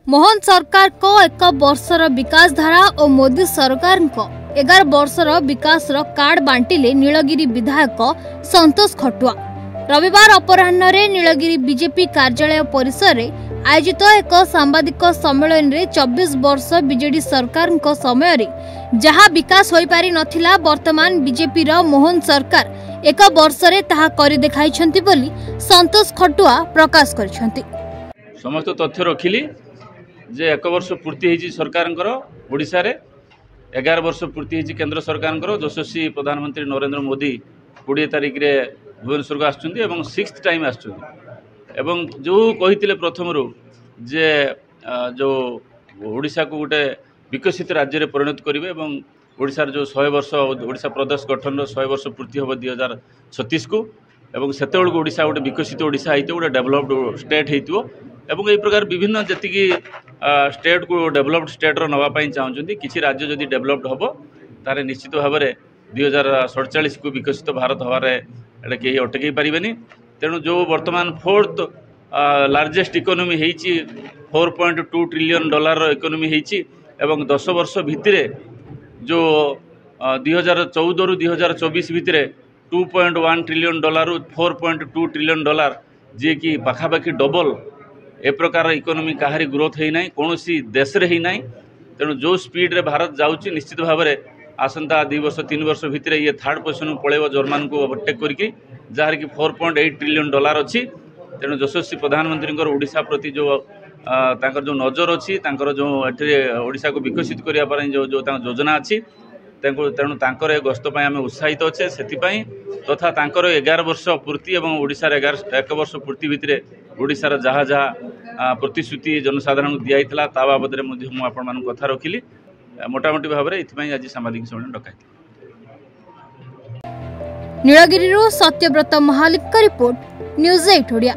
मोहन सरकार को 1 वर्षर विकास धारा और मोदी सरकार को 11 वर्षर विकास कार्ड बांटिले नीलगिरी विधायक संतोष खटुआ। रविवार अपराह्न नीलगिरी बीजेपी कार्यालय परिसर में आयोजित एक सांबादिक सम्मेलन में 24 वर्ष बीजेडी सरकार समय जहाँ विकास हो पारि नथिला वर्तमान बीजेपी मोहन सरकार 1 वर्ष कर देखाई संतोष खटुआ प्रकाश कर समस्त तथ्य रखिली जे 1 वर्ष पूर्ति होती सरकार ओडिशा रे 11 वर्ष पूर्ति होती केंद्र सरकार यशस्वी प्रधानमंत्री नरेंद्र मोदी 20 तारिख रे भुवनेश्वर को आसुचंदी 6th टाइम आसुचंदी एवं जो कही प्रथम जे जो ओडिशा को गोटे विकसित राज्य रे परिणत करेंगे एवं ओडिशार जो 100 वर्ष ओडिशा प्रदेश गठन 100 वर्ष पूर्ति हम 2036 को एवं सेतेबेल ओडिशा गोटे विकसित ओडिशा होते गोटे डेभलप्ड स्टेट हो एवं यही प्रकार विभिन्न जी स्टेट को डेभलप्ड स्टेट नापी चाहते किसी राज्य जदि डेभलप्ड हम तारे निश्चित भाव में 2047 को विकसित भारत हबारे एटा कहीं अटकई पारे। तेणु जो वर्तमान 4th लार्जेस्ट इकोनॉमी होती 4.2 ट्रिलियन डॉलर इकोनॉमी होती एवं 10 वर्ष भितर जो 2014 रु 2024 भितर 2.1 ट्रिलियन डॉलर 4.2 ट्रिलियन डॉलर जी कि पाखापाखि डबल ए प्रकार इकोनॉमी काहारी ग्रोथ है ना कौन देश रे ही ना। तेणु जो स्पीड रे भारत जाऊँगी निश्चित भाव में आसंता 2 वर्ष 3 वर्ष भितर ये 3rd पोजिशन पलैब जर्मान को ओवरटेक करके जहाँ कि 4.8 ट्रिलियन डॉलर अच्छी। तेणु यशस्वी प्रधानमंत्री ओडिशा प्रति जो जो नजर अच्छी जो ओडिशा को विकसित करने जो योजना अच्छी तेणु तांकर गस्त आम उत्साहित अच्छे से तथा तांकर 11 वर्ष पूर्ति और ओडिशार 1 वर्ष पूर्ति भितर ओडिशार जहाँ जहाँ प्रतिश्रुति जनसाधारण को दिखाई ता बाबद मुझे आपण कथा रखिली मोटामोटी भाव में ये आज साम्बादिक सम्मेलन डकाई। Nilgiri Satyabrata Mahalik report news 8 Odia.